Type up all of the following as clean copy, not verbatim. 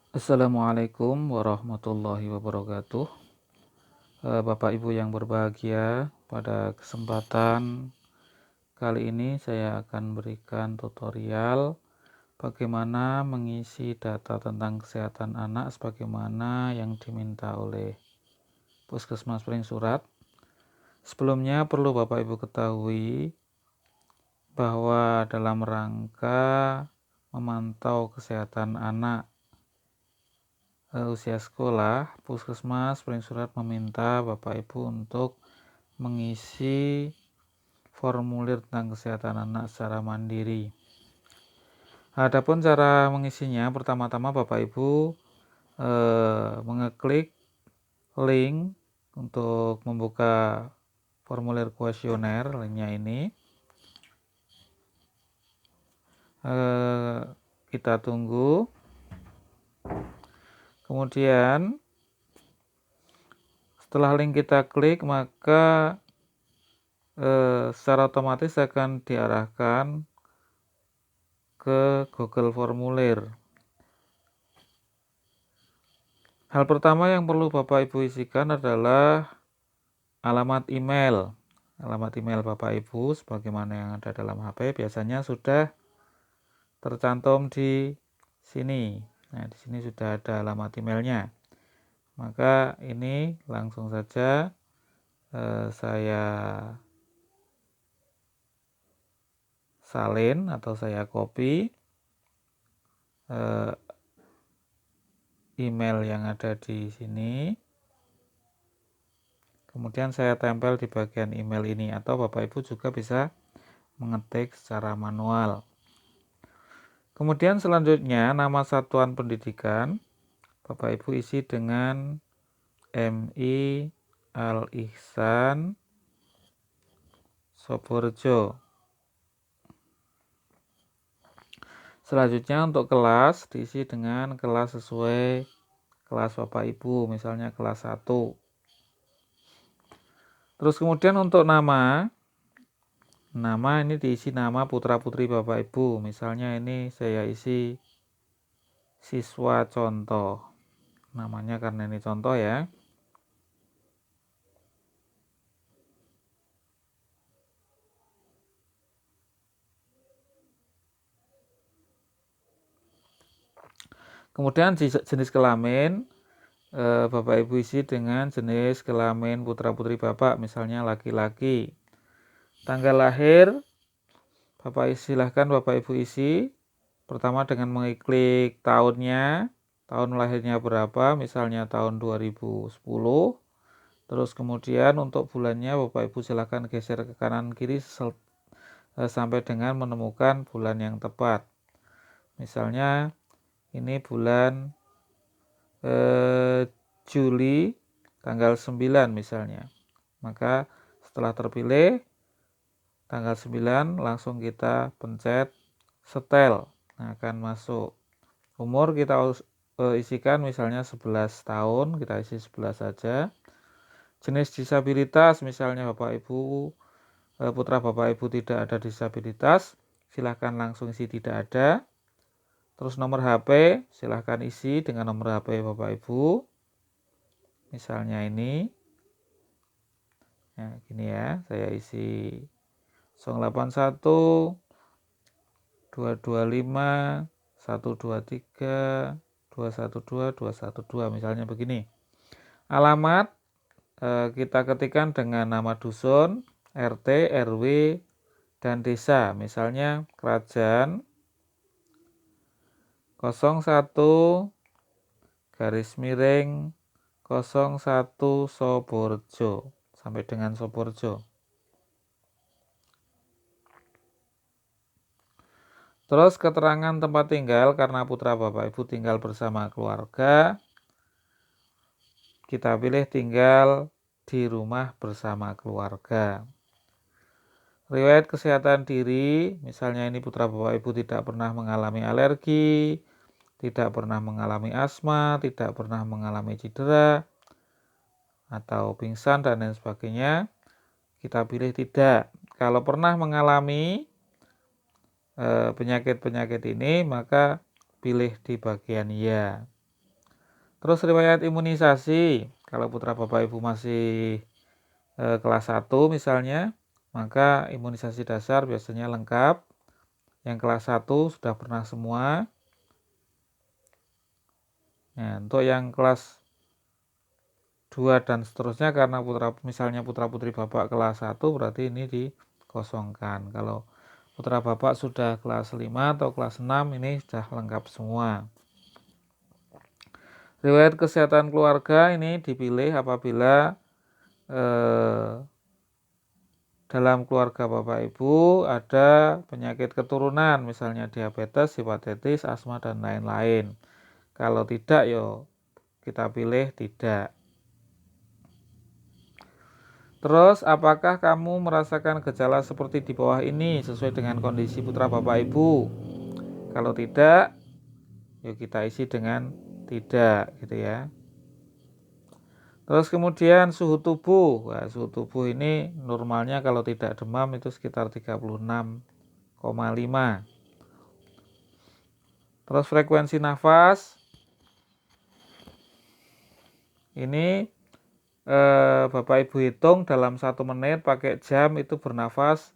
Assalamualaikum warahmatullahi wabarakatuh. Bapak Ibu yang berbahagia, pada kesempatan kali ini saya akan berikan tutorial bagaimana mengisi data tentang kesehatan anak sebagaimana yang diminta oleh Puskesmas Pring Surat. Sebelumnya perlu Bapak Ibu ketahui bahwa dalam rangka memantau kesehatan anak usia sekolah, Puskesmas Pring Surat meminta Bapak Ibu untuk mengisi formulir tentang kesehatan anak secara mandiri. Adapun cara mengisinya, pertama-tama Bapak Ibu mengeklik link untuk membuka formulir kuesioner, linknya ini. Kita tunggu. Kemudian setelah link kita klik, maka secara otomatis akan diarahkan ke Google Formulir. Hal pertama yang perlu Bapak Ibu isikan adalah alamat email. Alamat email Bapak Ibu sebagaimana yang ada dalam HP biasanya sudah tercantum di sini. Nah, di sini sudah ada alamat emailnya. Maka ini langsung saja saya salin atau saya copy email yang ada di sini. Kemudian saya tempel di bagian email ini, atau Bapak Ibu juga bisa mengetik secara manual. Kemudian selanjutnya nama satuan pendidikan Bapak Ibu isi dengan MI Al-Ihsan Soborjo. Selanjutnya untuk kelas diisi dengan kelas sesuai kelas Bapak Ibu, misalnya kelas 1. Terus kemudian untuk nama ini diisi nama putra-putri Bapak Ibu. Misalnya ini saya isi siswa contoh. Namanya karena ini contoh ya. Kemudian jenis kelamin Bapak Ibu isi dengan jenis kelamin putra-putri Bapak, misalnya laki-laki. Tanggal lahir silahkan Bapak Ibu isi. Pertama dengan mengklik tahunnya, tahun lahirnya berapa, misalnya tahun 2010. Terus kemudian untuk bulannya Bapak Ibu silahkan geser ke kanan kiri sampai dengan menemukan bulan yang tepat. Misalnya ini bulan Juli tanggal 9 misalnya. Maka setelah terpilih tanggal 9 langsung kita pencet setel. Nah, akan masuk. Umur kita isikan misalnya 11 tahun, kita isi 11 saja. Jenis disabilitas misalnya Bapak Ibu putra Bapak Ibu tidak ada disabilitas, silahkan langsung isi tidak ada. Terus nomor HP silahkan isi dengan nomor HP Bapak Ibu. Misalnya ini. Nah, gini ya, saya isi 081 225 123 212 212 misalnya begini. Alamat kita ketikkan dengan nama dusun, RT, RW, dan desa. Misalnya Kerajaan 01 garis miring 01 Soborjo sampai dengan Soborjo. Terus keterangan tempat tinggal karena putra Bapak Ibu tinggal bersama keluarga, kita pilih tinggal di rumah bersama keluarga. Riwayat kesehatan diri, misalnya ini putra Bapak Ibu tidak pernah mengalami alergi, tidak pernah mengalami asma, tidak pernah mengalami cedera, atau pingsan dan lain sebagainya, kita pilih tidak. Kalau pernah mengalami penyakit-penyakit ini, maka pilih di bagian ya. Terus riwayat imunisasi, kalau putra Bapak Ibu masih kelas 1 misalnya, maka imunisasi dasar biasanya lengkap. Yang kelas 1 sudah pernah semua. Nah, untuk yang kelas 2 dan seterusnya, karena misalnya putra putri Bapak kelas 1 berarti ini dikosongkan. Kalau putra Bapak sudah kelas 5 atau kelas 6 ini sudah lengkap semua. Riwayat kesehatan keluarga ini dipilih apabila dalam keluarga Bapak Ibu ada penyakit keturunan, misalnya diabetes, hepatitis, asma, dan lain-lain. Kalau tidak, yo kita pilih tidak. Terus, apakah kamu merasakan gejala seperti di bawah ini sesuai dengan kondisi putra Bapak Ibu? Kalau tidak, yuk kita isi dengan tidak, gitu ya. Terus kemudian suhu tubuh. Nah, suhu tubuh ini normalnya kalau tidak demam itu sekitar 36,5. Terus frekuensi nafas. Ini Bapak Ibu hitung dalam 1 menit pakai jam itu bernafas,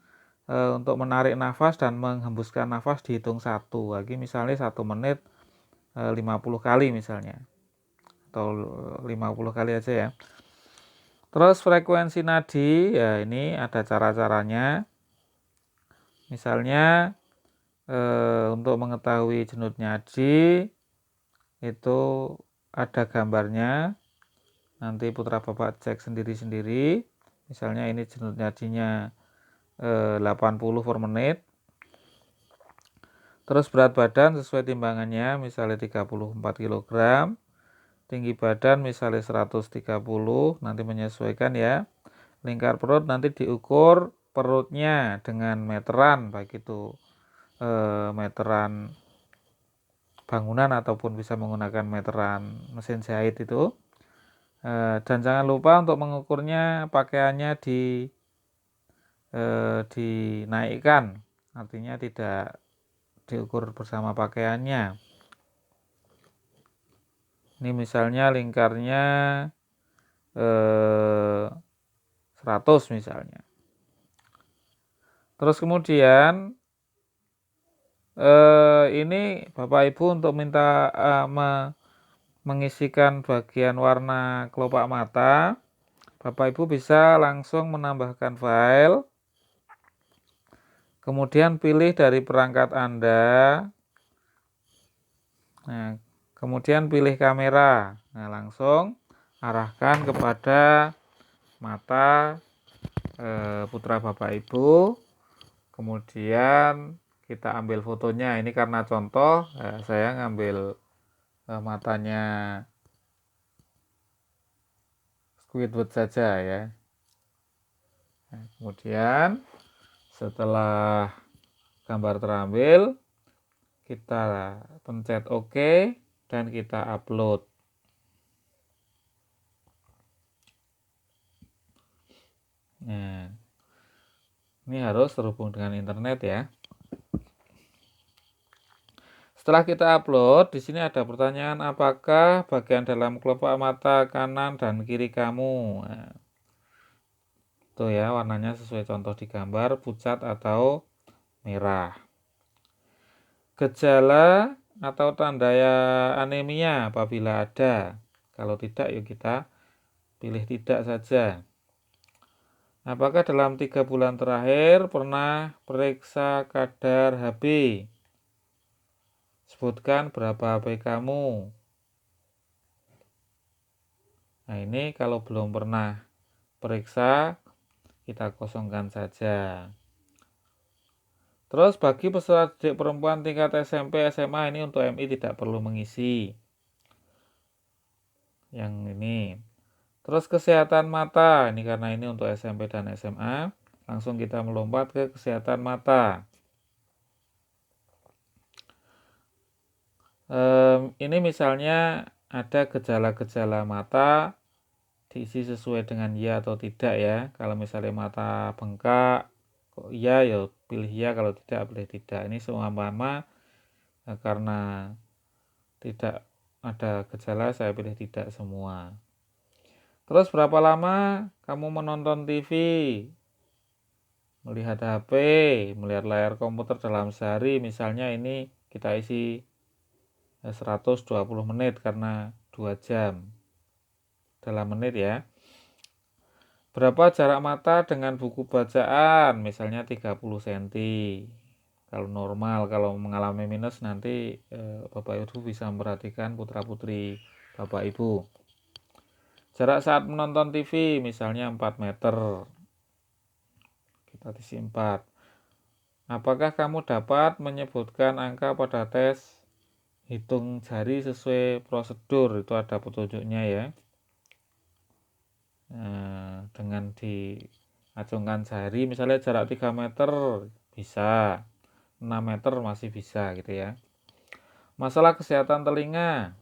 untuk menarik nafas dan menghembuskan nafas dihitung 1. Lagi misalnya 1 menit 50 kali misalnya. Atau 50 kali aja ya. Terus frekuensi nadi, ya ini ada cara-caranya. Misalnya untuk mengetahui jenut nadi itu ada gambarnya. Nanti putra Bapak cek sendiri-sendiri. Misalnya ini jenut nadinya 80 per menit. Terus berat badan sesuai timbangannya, misalnya 34 kg. Tinggi badan misalnya 130, nanti menyesuaikan ya. Lingkar perut nanti diukur perutnya dengan meteran, baik itu meteran bangunan ataupun bisa menggunakan meteran mesin jahit itu. Dan jangan lupa untuk mengukurnya pakaiannya dinaikkan, artinya tidak diukur bersama pakaiannya. Ini misalnya lingkarnya 100 misalnya. Terus kemudian ini Bapak Ibu untuk minta mengisikan bagian warna kelopak mata, Bapak Ibu bisa langsung menambahkan file, kemudian pilih dari perangkat Anda, nah, kemudian pilih kamera, nah langsung arahkan kepada mata putra Bapak Ibu, kemudian kita ambil fotonya. Ini karena contoh, saya ngambil matanya Squidward saja ya. Nah, kemudian setelah gambar terambil, kita pencet OK dan kita upload. Nah, ini harus terhubung dengan internet ya. Setelah kita upload, di sini ada pertanyaan, apakah bagian dalam kelopak mata kanan dan kiri kamu? Nah, tuh ya, warnanya sesuai contoh di gambar, pucat atau merah. Gejala atau tanda anemia apabila ada. Kalau tidak, yuk kita pilih tidak saja. Apakah dalam 3 bulan terakhir pernah periksa kadar HB? Sebutkan berapa HB kamu. Nah, ini kalau belum pernah periksa, kita kosongkan saja. Terus bagi peserta didik perempuan tingkat SMP, SMA ini untuk MI tidak perlu mengisi. Yang ini. Terus kesehatan mata, ini karena ini untuk SMP dan SMA, langsung kita melompat ke kesehatan mata. Ini misalnya ada gejala-gejala mata, diisi sesuai dengan ya atau tidak ya. Kalau misalnya mata bengkak, kok iya ya pilih ya, kalau tidak pilih tidak. Ini seumpama karena tidak ada gejala, saya pilih tidak semua. Terus berapa lama kamu menonton TV, melihat HP, melihat layar komputer dalam sehari? Misalnya ini kita isi 120 menit karena 2 jam dalam menit ya. Berapa jarak mata dengan buku bacaan? Misalnya 30 cm. Kalau normal, kalau mengalami minus nanti Bapak Ibu bisa memperhatikan putra-putri Bapak Ibu. Jarak saat menonton TV misalnya 4 meter. Kita isi 4. Apakah kamu dapat menyebutkan angka pada tes hitung jari sesuai prosedur? Itu ada petunjuknya ya. Dengan diacungkan jari misalnya jarak 3 meter bisa, 6 meter masih bisa gitu ya. Masalah kesehatan telinga.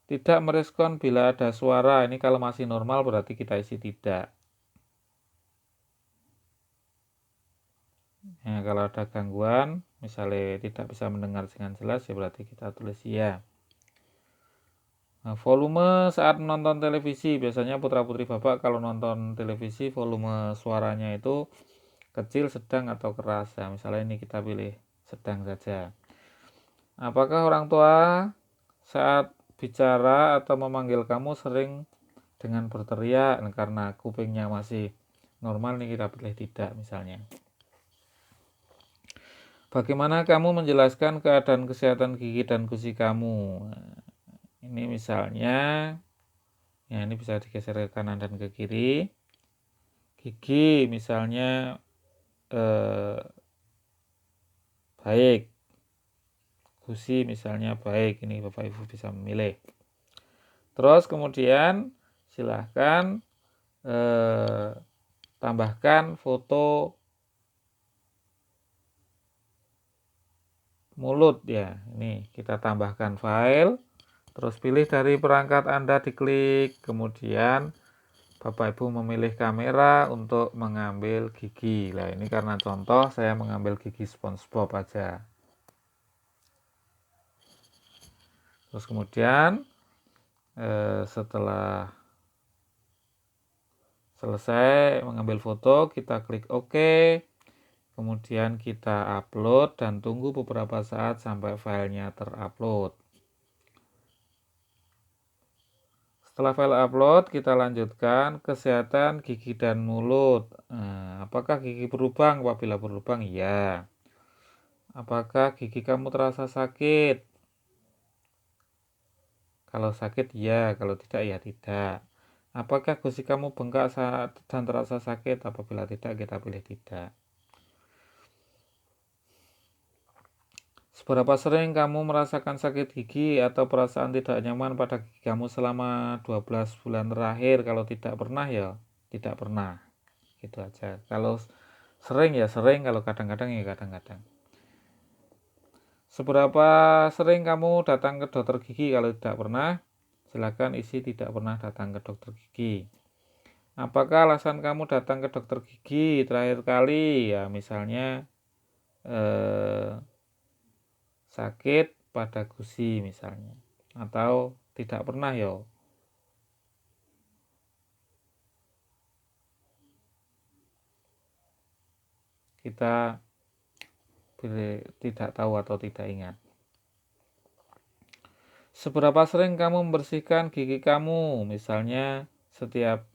Tidak merespon bila ada suara. Ini kalau masih normal berarti kita isi tidak. Nah, kalau ada gangguan, misalnya tidak bisa mendengar dengan jelas, ya berarti kita tulis ya. Nah, volume saat menonton televisi. Biasanya putra-putri Bapak kalau nonton televisi volume suaranya itu kecil, sedang, atau keras. Nah, misalnya ini kita pilih sedang saja. Apakah orang tua saat bicara atau memanggil kamu sering dengan berteriak? Nah, karena kupingnya masih normal nih kita pilih tidak misalnya. Bagaimana kamu menjelaskan keadaan kesehatan gigi dan gusi kamu? Nah, ini misalnya, ya ini bisa digeser ke kanan dan ke kiri. Gigi misalnya baik, gusi misalnya baik. Ini Bapak Ibu bisa memilih. Terus kemudian silahkan tambahkan foto mulut ya. Ini kita tambahkan file, terus pilih dari perangkat Anda, diklik, kemudian Bapak Ibu memilih kamera untuk mengambil gigi. Nah, ini karena contoh saya mengambil gigi SpongeBob aja. Terus kemudian setelah selesai mengambil foto, kita klik OK. Kemudian kita upload dan tunggu beberapa saat sampai filenya terupload. Setelah file upload, kita lanjutkan kesehatan gigi dan mulut. Nah, apakah gigi berlubang? Apabila berlubang, ya. Apakah gigi kamu terasa sakit? Kalau sakit, ya. Kalau tidak, ya tidak. Apakah gusi kamu bengkak saat dan terasa sakit? Apabila tidak, kita pilih tidak. Seberapa sering kamu merasakan sakit gigi atau perasaan tidak nyaman pada gigi kamu selama 12 bulan terakhir? Kalau tidak pernah, ya tidak pernah. Gitu aja. Kalau sering, ya sering. Kalau kadang-kadang, ya kadang-kadang. Seberapa sering kamu datang ke dokter gigi? Kalau tidak pernah, silakan isi tidak pernah datang ke dokter gigi. Apakah alasan kamu datang ke dokter gigi terakhir kali? Ya misalnya sakit pada gusi misalnya, atau tidak pernah ya. Kita pilih tidak tahu atau tidak ingat. Seberapa sering kamu membersihkan gigi kamu? Misalnya setiap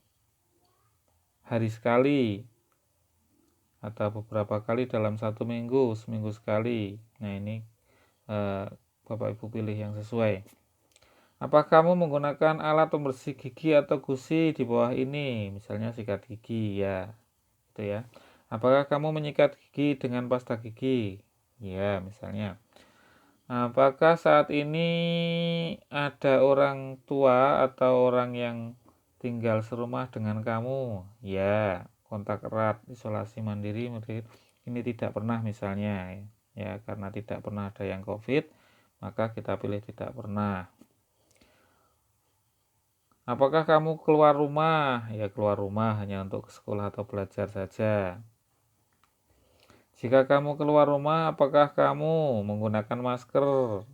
hari sekali atau beberapa kali dalam 1 minggu, seminggu sekali. Nah ini Bapak Ibu pilih yang sesuai. Apa kamu menggunakan alat pembersih gigi atau gusi di bawah ini? Misalnya sikat gigi ya, itu ya. Apakah kamu menyikat gigi dengan pasta gigi? Ya, misalnya. Apakah saat ini ada orang tua atau orang yang tinggal serumah dengan kamu? Ya, kontak erat, isolasi mandiri, ini tidak pernah misalnya. Ya, karena tidak pernah ada yang COVID, maka kita pilih tidak pernah. Apakah kamu keluar rumah? Ya, keluar rumah hanya untuk ke sekolah atau belajar saja. Jika kamu keluar rumah, apakah kamu menggunakan masker?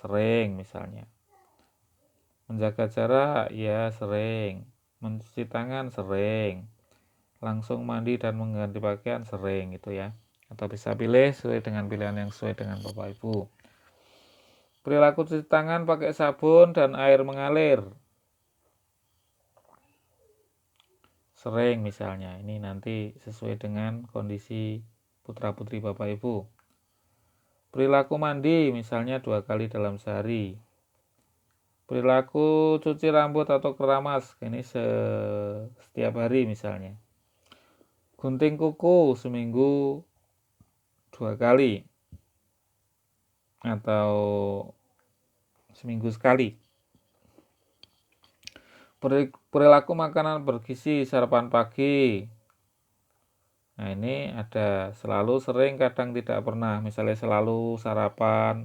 sering misalnya. Menjaga jarak, ya sering. Mencuci tangan, sering. Langsung mandi dan mengganti pakaian, sering gitu ya. Atau bisa pilih sesuai dengan pilihan yang sesuai dengan Bapak Ibu. Perilaku cuci tangan pakai sabun dan air mengalir. Sering misalnya, ini nanti sesuai dengan kondisi putra-putri Bapak Ibu. Perilaku mandi misalnya 2 kali dalam sehari. Perilaku cuci rambut atau keramas, ini setiap hari misalnya. Gunting kuku seminggu 2 kali atau seminggu sekali. Perilaku makanan bergizi sarapan pagi. Nah ini ada selalu, sering, kadang tidak pernah. Misalnya selalu sarapan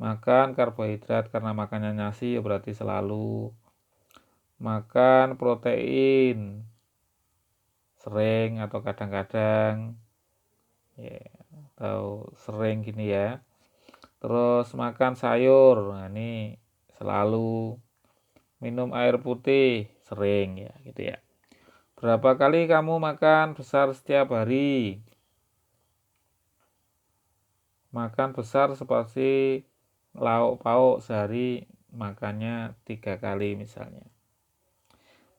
makan karbohidrat karena makannya nasi, ya berarti selalu. Makan protein sering atau kadang-kadang ya, atau sering gini ya. Terus makan sayur, nah ini selalu. Minum air putih sering ya gitu ya. Berapa kali kamu makan besar setiap hari? Makan besar seperti lauk pauk sehari makannya 3 kali misalnya.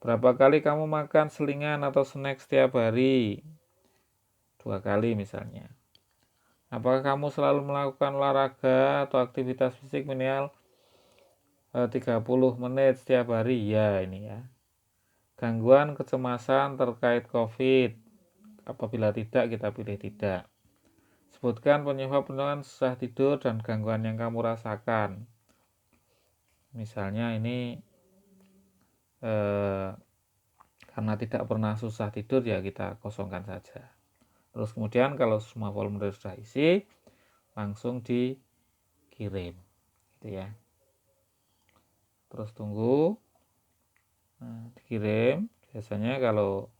Berapa kali kamu makan selingan atau snack setiap hari? 2 kali misalnya. Apakah kamu selalu melakukan olahraga atau aktivitas fisik minimal 30 menit setiap hari? Ya ini ya. Gangguan kecemasan terkait COVID. Apabila tidak, kita pilih tidak. Sebutkan penyebab penurunan susah tidur dan gangguan yang kamu rasakan. Misalnya ini karena tidak pernah susah tidur, ya kita kosongkan saja. Terus kemudian kalau semua formulir sudah isi, langsung dikirim gitu ya. Terus tunggu, dikirim. Biasanya kalau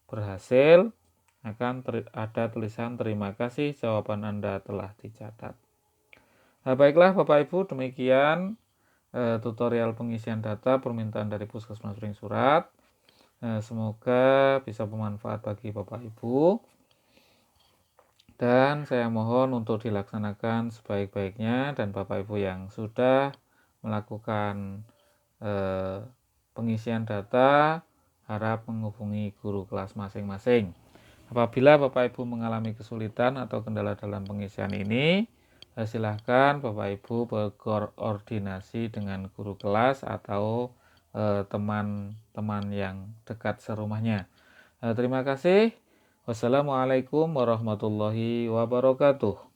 berhasil akan ada tulisan terima kasih, jawaban Anda telah dicatat. Nah, baiklah Bapak Ibu, demikian tutorial pengisian data permintaan dari Puskesmas Pring Surat. Semoga bisa bermanfaat bagi Bapak Ibu. Dan saya mohon untuk dilaksanakan sebaik-baiknya, dan Bapak Ibu yang sudah melakukan pengisian data harap menghubungi guru kelas masing-masing. Apabila Bapak Ibu mengalami kesulitan atau kendala dalam pengisian ini, silahkan Bapak Ibu berkoordinasi dengan guru kelas atau teman-teman yang dekat serumahnya. Terima kasih. Wassalamualaikum warahmatullahi wabarakatuh.